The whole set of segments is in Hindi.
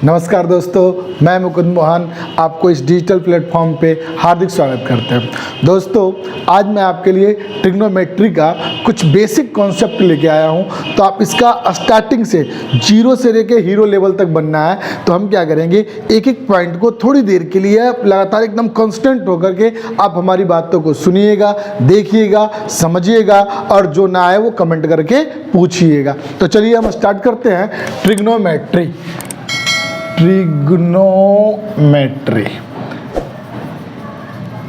नमस्कार दोस्तों, मैं मुकुंद मोहन आपको इस डिजिटल प्लेटफॉर्म पे हार्दिक स्वागत करते हैं। दोस्तों, आज मैं आपके लिए ट्रिग्नोमेट्री का कुछ बेसिक कॉन्सेप्ट लेके आया हूं। तो आप इसका स्टार्टिंग से जीरो से लेके हीरो लेवल तक बनना है। तो हम क्या करेंगे, एक एक पॉइंट को थोड़ी देर के लिए लगातार एकदम कॉन्स्टेंट होकर के आप हमारी बातों को सुनिएगा, देखिएगा, समझिएगा और जो ना आए वो कमेंट करके पूछिएगा। तो चलिए हम स्टार्ट करते हैं। ट्रिग्नोमेट्री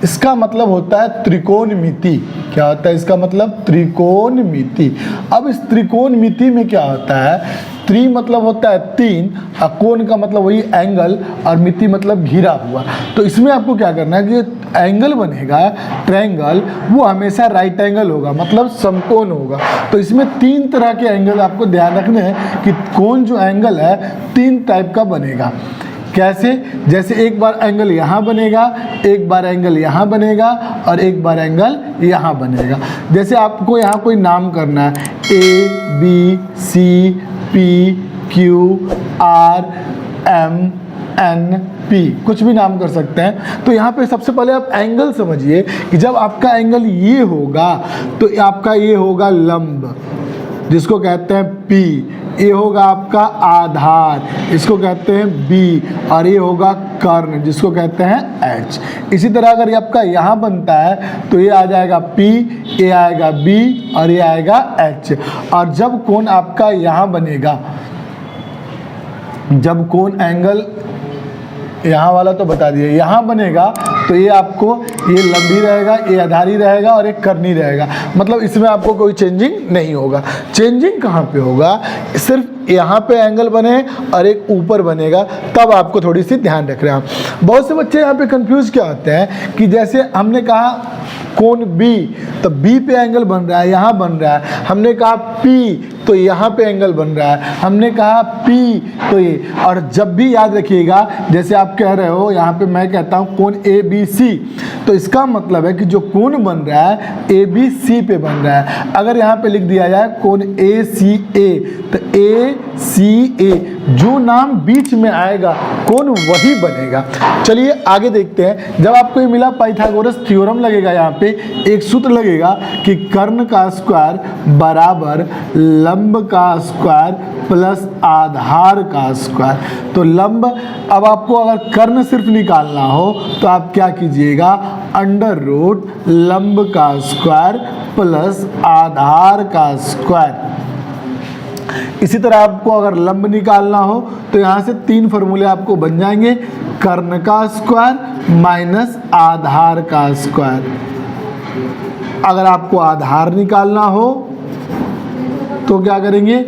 इसका मतलब होता है त्रिकोणमिति। क्या होता है इसका मतलब? त्रिकोणमिति। अब इस त्रिकोणमिति में क्या होता है, त्रि मतलब होता है तीन, और कोण का मतलब वही एंगल, और मिति मतलब घिरा हुआ। तो इसमें आपको क्या करना है कि एंगल बनेगा ट्रायंगल, वो हमेशा राइट एंगल होगा, मतलब समकोण होगा। तो इसमें तीन तरह के एंगल आपको ध्यान रखने हैं कि कौन जो एंगल है तीन टाइप का बनेगा। कैसे? जैसे एक बार एंगल यहाँ बनेगा, एक बार एंगल यहाँ बनेगा और एक बार एंगल यहाँ बनेगा। जैसे आपको यहाँ कोई नाम करना है, A B C P Q R M N P, कुछ भी नाम कर सकते हैं। तो यहाँ पे सबसे पहले आप एंगल समझिए कि जब आपका एंगल ये होगा तो आपका ये होगा लंब, जिसको कहते हैं पी। ये होगा आपका आधार, इसको कहते हैं बी, और ये होगा कर्ण, जिसको कहते हैं एच। इसी तरह अगर ये आपका यहाँ बनता है तो ये आ जाएगा पी, ये आएगा बी और ये आएगा एच। और जब कोण आपका यहाँ बनेगा, जब कोण एंगल यहाँ वाला तो बता दिए, यहाँ बनेगा तो ये आपको ये लंबी रहेगा, ये आधारी रहेगा और एक कर्णी रहेगा। मतलब इसमें आपको कोई चेंजिंग नहीं होगा। चेंजिंग कहाँ पे होगा? सिर्फ यहाँ पे एंगल बने और एक ऊपर बनेगा, तब आपको थोड़ी सी ध्यान रख रहे हैं। बहुत से बच्चे यहाँ पे कंफ्यूज क्या होते हैं कि जैसे हमने कहा कोण बी, तो बी पे एंगल बन रहा है, यहाँ बन रहा है। हमने कहा पी तो यहाँ पे एंगल बन रहा है, हमने कहा पी तो ये। और जब भी याद रखिएगा, जैसे आप कह रहे हो यहाँ पे मैं कहता हूँ कोण ए बी सी, तो इसका मतलब है कि जो कोण बन रहा है ए बी सी पे बन रहा है। अगर यहाँ पे लिख दिया जाए कोण ए सी ए, तो ए सी ए, जो नाम बीच में आएगा कोण वही बनेगा। चलिए आगे देखते हैं। जब आपको ये मिला पाइथागोरस थ्योरम लगेगा, यहाँ पे एक सूत्र लगेगा कि कर्ण का स्क्वायर बराबर लंब का स्क्वायर प्लस आधार का स्क्वायर। तो लंब, अब आपको अगर कर्ण सिर्फ निकालना हो तो आप क्या कीजिएगा, अंडर रूट लंब का स्क्वायर प्लस आधार का स्क्वायर। इसी तरह आपको अगर लंब निकालना हो तो यहाँ से तीन फॉर्मूले आपको बन जाएंगे, कर्ण का स्क्वायर माइनस आधार का स्क्वायर। अगर आपको आधार निकालना हो तो क्या करेंगे,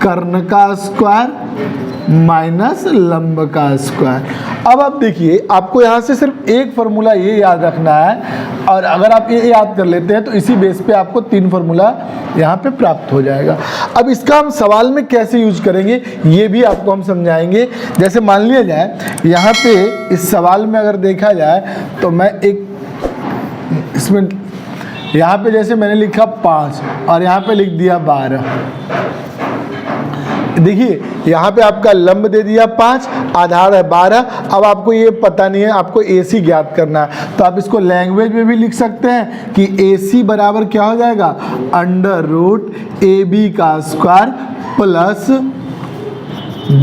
कर्ण का स्क्वायर माइनस लंब का स्क्वायर। अब आप देखिए, आपको यहाँ से सिर्फ एक फार्मूला ये याद रखना है, और अगर आप ये याद कर लेते हैं तो इसी बेस पे आपको तीन फार्मूला यहाँ पे प्राप्त हो जाएगा। अब इसका हम सवाल में कैसे यूज करेंगे ये भी आपको हम समझाएंगे। जैसे मान लिया जाए यहाँ पे इस सवाल में अगर देखा जाए तो मैं एक इसमें यहाँ पे जैसे मैंने लिखा 5 और यहाँ पे लिख दिया 12। देखिए यहाँ पे आपका लंब दे दिया 5, आधार है 12। अब आपको ये पता नहीं है, आपको AC ज्ञात करना है, तो आप इसको लैंग्वेज में भी लिख सकते हैं कि AC बराबर क्या हो जाएगा, अंडर रूट AB का स्क्वायर प्लस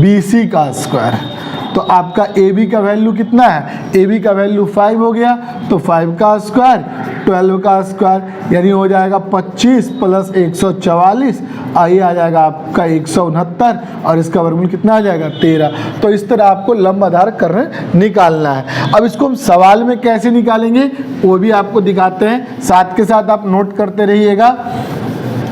BC का स्क्वायर। तो आपका AB का वैल्यू कितना है, AB का वैल्यू 5 हो गया, तो 5 का स्क्वायर 12 का स्क्वायर, यानी हो जाएगा 25 प्लस 144, और ये आ जाएगा आपका 169, और इसका वर्गमूल कितना आ जाएगा 13। तो इस तरह आपको लंब आधार कर्ण निकालना है। अब इसको हम सवाल में कैसे निकालेंगे वो भी आपको दिखाते हैं, साथ के साथ आप नोट करते रहिएगा।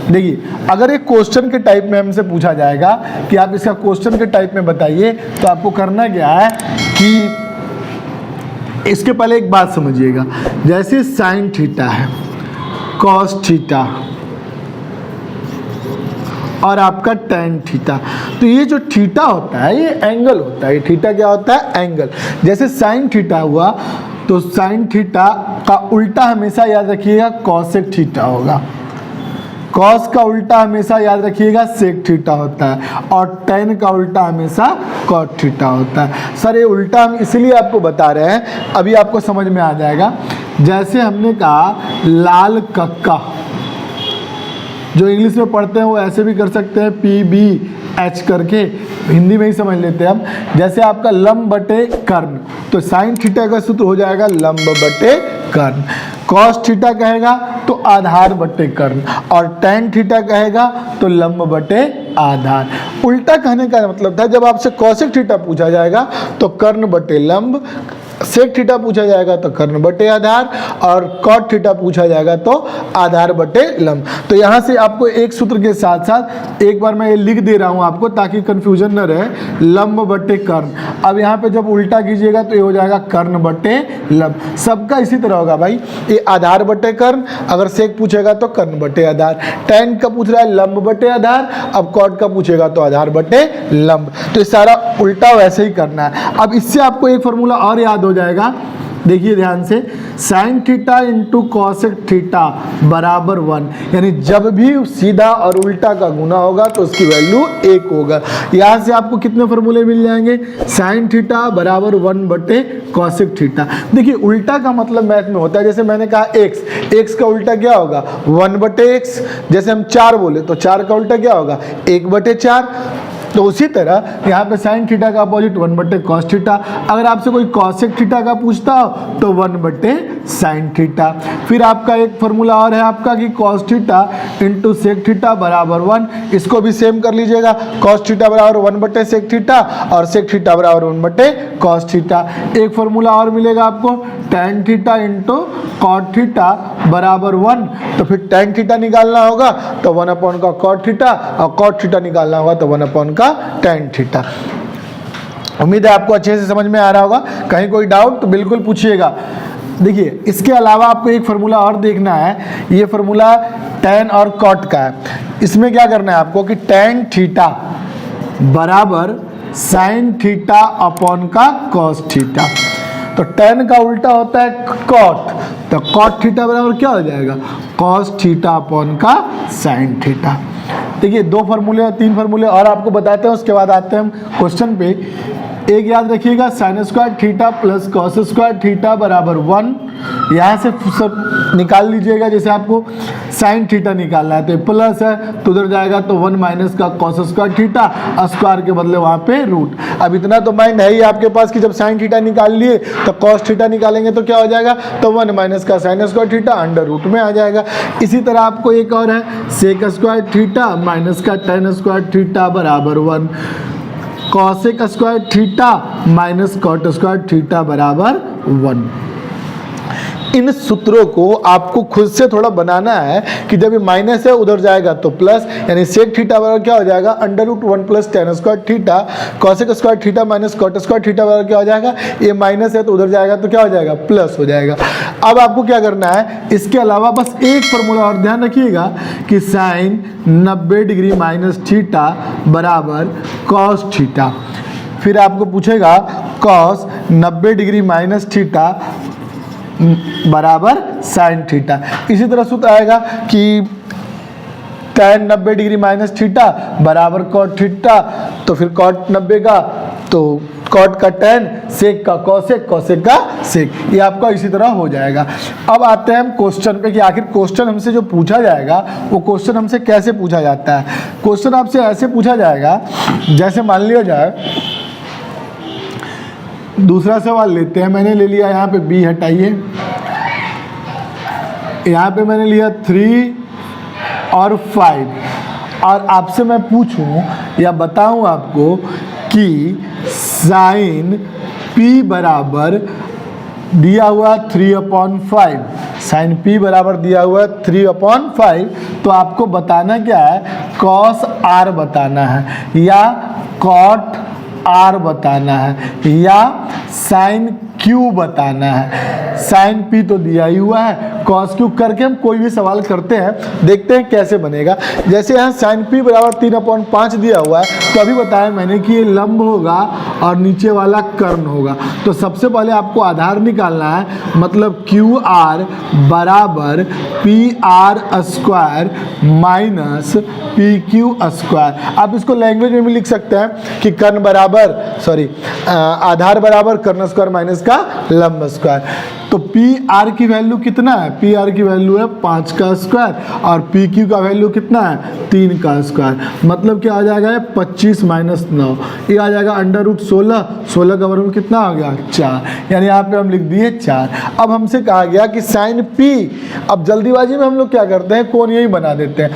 देखिए, अगर एक क्वेश्चन के टाइप में हमसे पूछा जाएगा कि आप इसका क्वेश्चन के टाइप में बताइए, तो आपको करना क्या है कि इसके पहले एक बात समझिएगा। जैसे साइन थीटा है, कॉस थीटा और आपका टेन थीटा, तो ये जो थीटा होता है ये एंगल होता है। ये थीटा क्या होता है, एंगल। जैसे साइन थीटा हुआ तो साइन थीटा का उल्टा हमेशा याद रखिएगा कॉसेक थीटा होगा। कॉस का उल्टा हमेशा याद रखिएगा सेक थीटा होता है और टेन का उल्टा हमेशा कॉट थीटा होता है। सर ये उल्टा हम इसलिए आपको बता रहे हैं, अभी आपको समझ में आ जाएगा। जैसे हमने कहा लाल कक्का, जो इंग्लिश में पढ़ते हैं वो ऐसे भी कर सकते हैं PBH करके, हिंदी में ही समझ लेते हैं हम। जैसे आपका लंब बटे कर्ण, तो साइन थीटा का सूत्र हो जाएगा लंब बटे कर्ण। कॉस थीटा कहेगा तो आधार बटे कर्ण, और टेन थीटा कहेगा तो लंब बटे आधार। उल्टा कहने का मतलब था जब आपसे कॉसेक थीटा पूछा जाएगा तो कर्ण बटे लंब, सेक थीटा पूछा जाएगा तो कर्ण बटे आधार, और कॉट थीटा पूछा जाएगा तो आधार बटे लंब। तो यहाँ से आपको एक सूत्र के साथ साथ एक बार मैं ये लिख दे रहा हूँ आपको ताकि कंफ्यूजन न रहे, लंब बटे कर्ण। अब यहाँ पे जब उल्टा कीजिएगा तो ये हो जाएगा कर्ण बटे लंब। सबका इसी तरह होगा भाई, ये आधार बटे कर्ण, अगर सेक पूछेगा तो कर्ण बटे आधार, टेन का पूछ रहा है लंब बटे आधार, अब कॉट का पूछेगा तो आधार बटे लंब। तो ये सारा उल्टा वैसे ही करना है। अब इससे आपको एक फॉर्मूला और याद हो जाएगा, देखिए ध्यान से, sine theta into cosec theta बराबर 1, यानी जब भी सीधा और उल्टा का गुना होगा तो उसकी वैल्यू 1 होगा। यहाँ से आपको कितने फॉर्मूले मिल जाएंगे, साइन थीटा बराबर 1 बटे कॉसेक थीटा। देखिए उल्टा का मतलब मैथ में होता है, जैसे मैंने कहा x का उल्टा क्या होगा 1 बटे x, जैसे हम 4 बोले तो 4 का उल्टा क्या होगा 1 बटे 4। तो उसी तरह यहाँ पे साइन थीटा का अपोजिट 1 बटे कॉस थीटा। अगर आपसे कोई कॉसेक थीटा का पूछता हो तो 1 बटे साइन थीटा। फिर आपका एक फॉर्मूला और है आपका कि cos theta into sec theta बराबर 1, इसको भी सेम कर लीजिएगा, कॉस थीटा बराबर 1 बटे सेक थीटा और सेक थीटा बराबर 1 बटे कॉस थीटा। एक फॉर्मूला और मिलेगा आपको, tan theta into cot theta बराबर 1, तो फिर टैन थीटा निकालना होगा तो 1 अपॉन का कॉट थीटा, और कॉट थीटा निकालना होगा तो 1 अपॉन का टैन थीटा। उम्मीद है आपको अच्छे से समझ में आ रहा होगा। कहीं कोई डाउट तो बिल्कुल पूछिएगा। देखिए इसके अलावा आपको एक फार्मूला और देखना है, ये फार्मूला टैन और कॉट का है। इसमें क्या करना है आपको कि टैन थीटा बराबर साइन थीटा अपॉन का कॉस थीटा। तो टैन का उल्टा होता है कॉट, तो कॉट थीटा बराबर क्या हो जाएगा कॉस थीटा अपॉन का साइन थीटा। देखिए 2 फार्मूले और 3 फार्मूले और आपको बताते हैं, उसके बाद आते हैं हम क्वेश्चन पे। एक याद रखिएगा, sign square theta plus cos square theta बराबर 1, यहाँ से सब निकाल लीजिएगा। जैसे आपको साइन थीटा निकालना है तो प्लस है तो उधर जाएगा तो 1 माइनस का कॉस स्क्वायर थीटा, स्क्वायर के बदले वहाँ पे रूट। अब इतना तो माइंड है ही आपके पास कि जब साइन थीटा निकाल लिए तो कॉस थीटा निकालेंगे तो क्या हो जाएगा, तो 1 माइनस का sine square theta under root में आ जाएगा। इसी तरह आपको एक और है, सेक स्क्वायर थीटा माइनस का टेन स्क्वायर थीटा बराबर 1, cosec square theta minus cot square theta बराबर 1। इन सूत्रों को आपको खुद से थोड़ा बनाना है कि जब ये माइनस है उधर जाएगा तो प्लस, यानी सेक थीटा बराबर क्या हो जाएगा under root 1 plus tan square theta, cosec square theta minus cot square theta बराबर क्या हो जाएगा, ये माइनस है तो उधर जाएगा तो क्या हो जाएगा प्लस हो जाएगा। अब आपको क्या करना है, इसके अलावा बस एक फॉर्मूला और ध्यान रखिएगा कि साइन 90 डिग्री माइनस थीटा बराबर कॉस थीटा। फिर आपको पूछेगा कॉस 90 डिग्री माइनस थीटा बराबर साइन थीटा। इसी तरह सूत्र आएगा कि tan 90 डिग्री माइनस थीटा बराबर कॉट थीटा, तो फिर कॉट 90 का तो कॉट का tan, सेक का कॉसेक, कॉसेक का सेक, ये आपका इसी तरह हो जाएगा। अब आते हैं हम क्वेश्चन पे कि आखिर क्वेश्चन हमसे जो पूछा जाएगा वो क्वेश्चन हमसे कैसे पूछा जाता है। क्वेश्चन आपसे ऐसे पूछा जाएगा, जैसे मान लिया जाए दूसरा सवाल लेते हैं, मैंने ले लिया यहाँ पे b हटाइए, यहाँ पे मैंने लिया 3 और 5, और आपसे मैं पूछूं या बताऊं आपको कि साइन p बराबर दिया हुआ 3/5, साइन p बराबर दिया हुआ 3/5, तो आपको बताना क्या है, कॉस r बताना है या कॉट r बताना है या साइन q बताना है। साइन p तो दिया ही हुआ है, कॉस क्यूब करके हम कोई भी सवाल करते हैं, देखते हैं कैसे बनेगा। जैसे यहाँ साइन पी बराबर 3/5 दिया हुआ है, तो अभी बताया मैंने कि ये लंब होगा और नीचे वाला कर्ण होगा। तो सबसे पहले आपको आधार निकालना है, मतलब क्यू आर बराबर P R square minus P Q square. आप इसको लैंग्वेज में भी लिख सकते हैं कि कर्ण बराबर आधार बराबर कर्ण स्क्वायर माइनस का लंब स्क्वायर। तो पी आर की वैल्यू कितना है? पी आर की वैल्यू है 5 का स्क्वायर और पी क्यू का वैल्यू कितना है? 3 का स्क्वायर। मतलब क्या आ जाएगा? 25 माइनस 9, ये आ जाएगा √16। 16 का वर्ग कितना आ गया? 4। यानी यहाँ पे हम लिख दिए 4। अब हमसे कहा गया कि साइन पी, अब जल्दीबाजी में हम लोग क्या करते हैं, कोण यही बना देते हैं।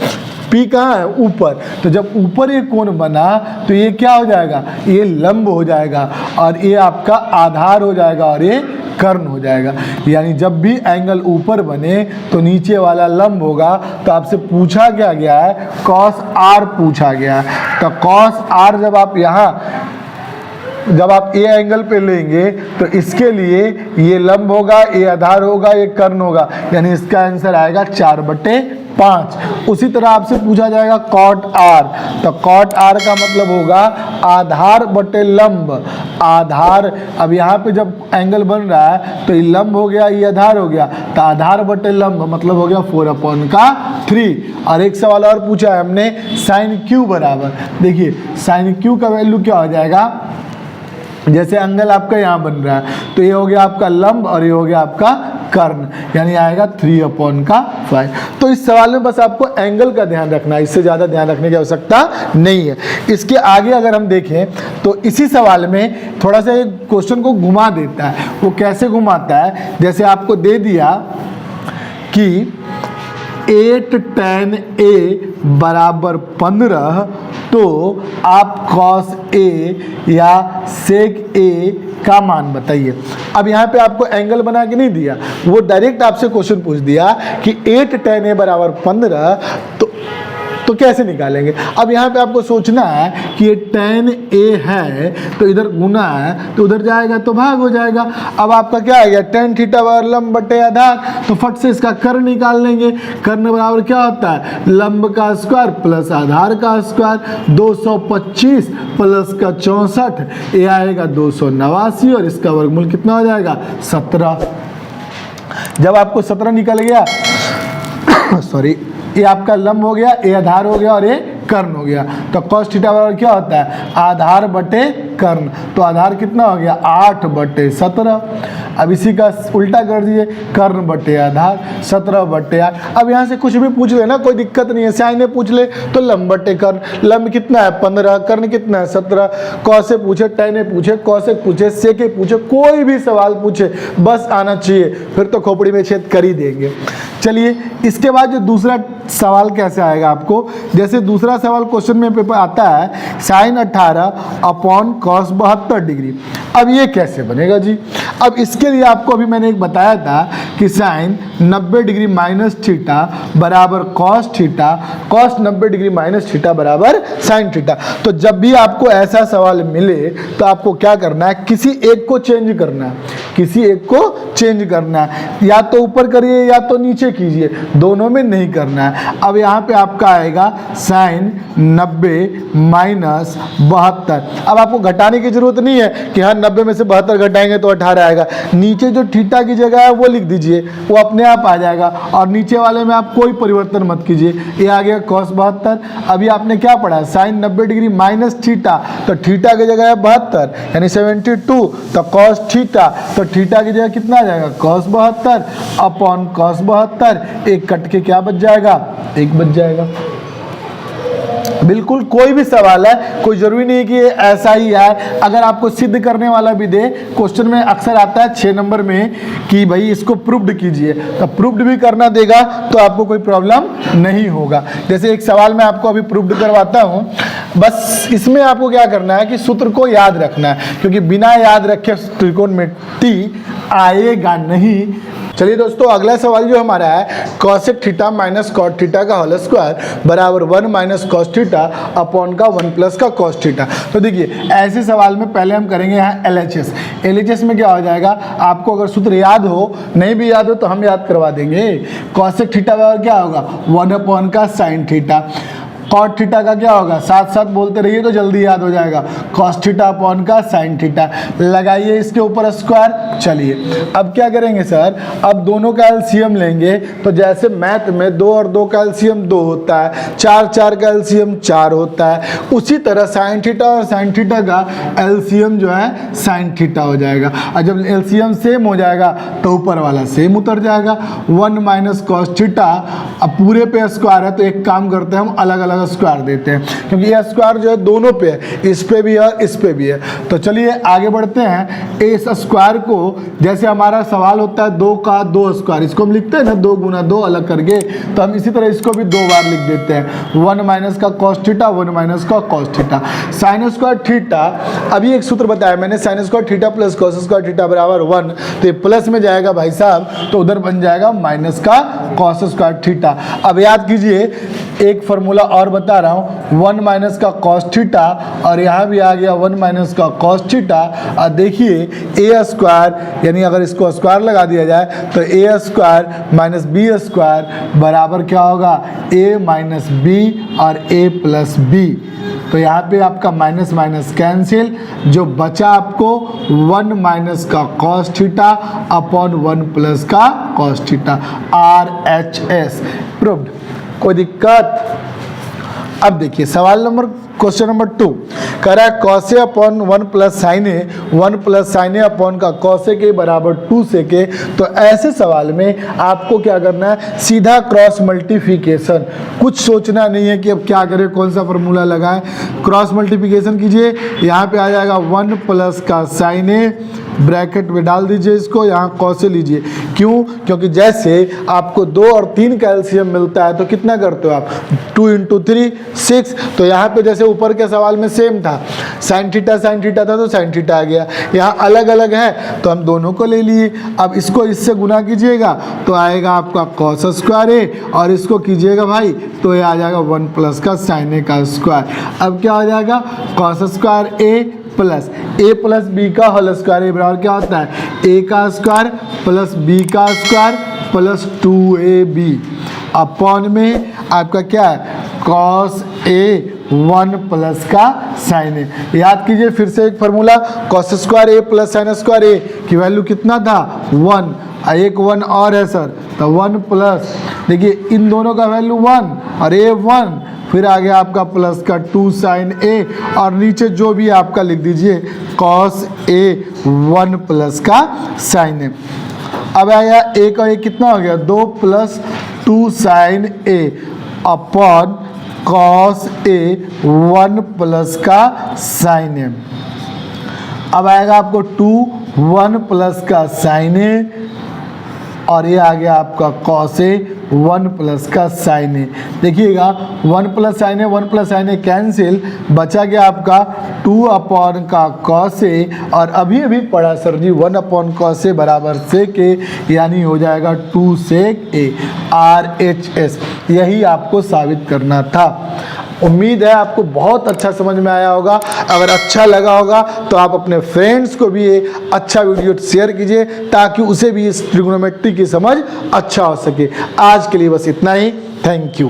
पी कहाँ है? ऊपर। तो जब ऊपर ये कोण बना तो ये क्या हो जाएगा? ये लंब हो जाएगा और ये आपका आधार हो जाएगा और ये कर्ण हो जाएगा। यानी जब भी एंगल ऊपर बने तो नीचे वाला लंब होगा। तो आपसे पूछा क्या गया है? कॉस आर पूछा गया है। तो कॉस आर जब आप ए एंगल पे लेंगे तो इसके लिए ये लंब होगा, ये आधार होगा, ये कर्ण होगा, यानी इसका आंसर आएगा 4/5। उसी तरह आपसे पूछा जाएगा कॉट आर, तो कॉट आर का मतलब होगा आधार बटे लंब। आधार, अब यहाँ पे जब एंगल बन रहा है तो ये लंब हो गया, ये आधार हो गया, तो आधार बटे लंब मतलब हो गया 4/3। और एक सवाल और पूछा है हमने, साइन क्यू बराबर, देखिए साइन क्यू का वैल्यू क्या हो जाएगा? जैसे एंगल आपका यहाँ बन रहा है तो ये हो गया आपका लंब और ये हो गया आपका कर्ण, यानी आएगा 3/5। तो इस सवाल में बस आपको एंगल का ध्यान रखना है, इससे ज़्यादा ध्यान रखने की आवश्यकता नहीं है। इसके आगे अगर हम देखें तो इसी सवाल में थोड़ा सा एक क्वेश्चन को घुमा देता है। वो कैसे घुमाता है? जैसे आपको दे दिया कि 8 tan A बराबर 15, तो आप cos A या sec A का मान बताइए। अब यहाँ पे आपको एंगल बना के नहीं दिया, वो डायरेक्ट आपसे क्वेश्चन पूछ दिया कि 8 tan A बराबर 15, तो कैसे निकालेंगे? अब यहाँ पे आपको सोचना है कि ये tan A है तो इधर गुना है तो उधर जाएगा तो भाग हो जाएगा। अब आपका क्या आ गया? tan थीटा बराबर लंब बटे आधार, तो फट से इसका कर्ण निकाल लेंगे। कर्ण बराबर क्या होता है? लंब का स्क्वायर प्लस आधार का स्क्वायर। 225 प्लस का 64, ये आएगा 289 और इसका वर्गमूल कितना हो जाएगा? 17। जब आपको 17 निकल गया ये आपका लंब हो गया, ये आधार हो गया और ये कर्ण हो गया। तो cos थीटा बराबर क्या होता है? आधार बटे कर्ण। तो आधार कितना हो गया? 8/17। अब इसी का उल्टा कर दिए, कर्ण बटे आधार 17/8। अब यहाँ से कुछ भी पूछ लेना, कोई दिक्कत नहीं है। साइन ने पूछ ले तो लंब बटे कर्ण। लंब कितना है? 15, कर्ण कितना है? 17। कॉस से पूछे, tan पूछे, कॉस पूछे, सेक पूछे, कोई भी सवाल पूछे बस आना चाहिए, फिर तो खोपड़ी में छेद कर ही देंगे। चलिए इसके बाद जो दूसरा सवाल कैसे आएगा आपको, जैसे दूसरा सवाल क्वेश्चन में पेपर आता है साइन 18/cos 72 डिग्री। अब ये कैसे बनेगा जी? अब इसके लिए आपको अभी मैंने एक बताया था कि साइन 90 डिग्री माइनस थीटा बराबर cos theta, cos 90 degree minus theta बराबर साइन थीटा। तो जब भी आपको ऐसा सवाल मिले तो आपको क्या करना है? किसी एक को चेंज करना है, किसी एक को चेंज करना है। या तो ऊपर करिए या तो नीचे कीजिए, दोनों में नहीं करना है। अब यहाँ पे आपका आएगा साइन 90 माइनस 72। अब आपको घटाने की जरूरत नहीं है कि हाँ 90 में से 72 घटाएंगे तो 18 आएगा। नीचे जो थीटा की जगह है वो लिख दीजिए, वो अपने आप आ जाएगा। और नीचे वाले में आप कोई परिवर्तन मत कीजिए, ये आ गया cos 72। अभी आपने क्या पढ़ा? साइन 90 डिग्री माइनस थीटा, तो थीटा की जगह है 72 यानी 72, तो cos थीटा, तो थीटा की जगह कितना आ जाएगा? cos 72/cos 72। एक कट के क्या बच जाएगा? 1 बच जाएगा। बिल्कुल कोई भी सवाल है, कोई जरूरी नहीं कि ये ऐसा ही है। अगर आपको सिद्ध करने वाला भी दे, क्वेश्चन में अक्सर आता है 6 नंबर में कि भाई इसको प्रूव्ड कीजिए, तो प्रूव्ड भी करना देगा तो आपको कोई प्रॉब्लम नहीं होगा। जैसे एक सवाल मैं आपको अभी प्रूव्ड करवाता हूँ, बस इसमें आपको क्या करना है कि सूत्र को याद रखना है, क्योंकि बिना याद रखे त्रिकोणमिति आएगा नहीं। चलिए दोस्तों, अगला सवाल जो हमारा है cosec theta minus cot theta का होल स्क्वायर बराबर 1 माइनस कॉस थीटा अपॉन का 1 प्लस का कॉस थीटा। तो देखिए ऐसे सवाल में पहले हम करेंगे यहाँ LHS। LHS में क्या हो जाएगा, आपको अगर सूत्र याद हो, नहीं भी याद हो तो हम याद करवा देंगे। कॉसेक थीटा बराबर क्या होगा 1 अपॉन का साइन थीटा। कॉट थीटा का क्या होगा, साथ साथ बोलते रहिए तो जल्दी याद हो जाएगा, कॉस थीटा अपॉन का साइन थीटा। लगाइए इसके ऊपर स्क्वायर। चलिए अब क्या करेंगे सर, अब दोनों का एलसीएम लेंगे। तो जैसे मैथ में 2 और 2 का एलसीएम 2 होता है, 4 4 का एलसीएम 4 होता है, उसी तरह साइन थीटा और साइन थीटा का एलसीएम जो है साइन थीटा हो जाएगा। और जब एलसीएम सेम हो जाएगा तो ऊपर वाला सेम उतर जाएगा। 1 माइनस कॉस थीटा, अब पूरे पे स्क्वायर है तो एक काम करते हैं हम अलग अलग स्क्वायर देते हैं, क्योंकि यह स्क्वायर जो है दोनों पे है, इस पे भी है इस पे भी है। तो चलिए आगे बढ़ते हैं। इस स्क्वायर को, जैसे हमारा सवाल होता है 2 का 2 स्क्वायर, इसको हम लिखते हैं ना 2 गुना 2 अलग करके, तो हम इसी तरह इसको भी 2 बार लिख देते हैं। 1 माइनस का कॉस थीटा, 1 माइनस का cos theta. Sign square theta, अभी एक सूत्र बताया मैंने, sign square theta plus cos square theta बराबर 1। तो ये प्लस में जाएगा भाई साहब, तो उधर बन जाएगा माइनस का कॉस स्क्वायर थीटा। अब याद कीजिए, एक फॉर्मूला और बता रहा हूँ, 1 माइनस का कॉस थीटा और यहाँ भी आ गया 1 माइनस का कॉस थीटा। और देखिए ए स्क्वायर, यानी अगर इसको स्क्वायर लगा दिया जाए तो ए स्क्वायर माइनस बी स्क्वायर बराबर क्या होगा, ए माइनस बी और ए प्लस बी। तो यहाँ पे आपका माइनस माइनस कैंसिल, जो बचा आपको 1 माइनस का कॉस थीटा अपॉन 1 प्लस का कॉस थीटा। RHS proved. कोई दिक्कत? अब देखिए सवाल नंबर, क्वेश्चन नंबर 2 कह रहा है कॉसे अपॉन 1 प्लस साइन ए, 1 प्लस साइन ए अपॉन का कॉसे के बराबर 2 सेक ए। तो ऐसे सवाल में आपको क्या करना है, सीधा क्रॉस मल्टीप्लिकेशन, कुछ सोचना नहीं है कि अब क्या करें, कौन सा फॉर्मूला लगाएं। क्रॉस मल्टीप्लिकेशन कीजिए, यहाँ पे आ जाएगा 1 प्लस का साइन ए, ब्रैकेट में डाल दीजिए इसको, यहाँ कॉसे लीजिए। क्यों? क्योंकि जैसे आपको 2 और 3 का एलसीएम मिलता है तो कितना करते हो आप, 2 × 3 6। तो यहाँ पे जैसे ऊपर के सवाल में सेम था, साइन थीटा था तो साइन थीटा आ गया, यहाँ अलग अलग है तो हम दोनों को ले लिए। अब इसको इससे गुना कीजिएगा तो आएगा आपका कॉस स्क्वायर ए, और इसको कीजिएगा भाई तो ये आ जाएगा 1 प्लस का साइन ए का स्क्वायर। अब क्या हो जाएगा, कॉस स्क्वायर ए प्लस ए प्लस बी का होल स्क्वायर, ए बराबर क्या होता है, ए का स्क्वायर प्लस बी का स्क्वायर प्लस 2ab अपॉन में आपका क्या है, कॉस ए 1 प्लस का साइन ए। याद कीजिए फिर से एक फार्मूला, कॉस स्क्वायर ए प्लस साइन स्क्वायर ए की वैल्यू कितना था 1, एक 1 और है सर, तो 1 प्लस, देखिए इन दोनों का वैल्यू 1 और ए 1, फिर आ गया आपका प्लस का 2 साइन ए, और नीचे जो भी आपका लिख दीजिए कॉस ए 1 प्लस का साइन ए। अब आया ए का ए कितना हो गया, 2 plus 2 sign A upon cos A 1 plus का साइन ए। अब आएगा आपको 2 1 प्लस का साइन ए, और ये आ गया आपका कॉस ए 1 प्लस का साइन ए। देखिएगा 1 प्लस साइन ए 1 प्लस साइन ए कैंसिल, बचा गया आपका 2 अपॉन का कॉस ए, और अभी अभी पढ़ा sir ji 1 upon cos A बराबर सेक ए, यानी हो जाएगा 2 सेक ए। RHS यही आपको साबित करना था। उम्मीद है आपको बहुत अच्छा समझ में आया होगा। अगर अच्छा लगा होगा तो आप अपने फ्रेंड्स को भी ये अच्छा वीडियो शेयर कीजिए, ताकि उसे भी इस ट्रिग्नोमेट्री की समझ अच्छा हो सके। आज के लिए बस इतना ही। Thank you.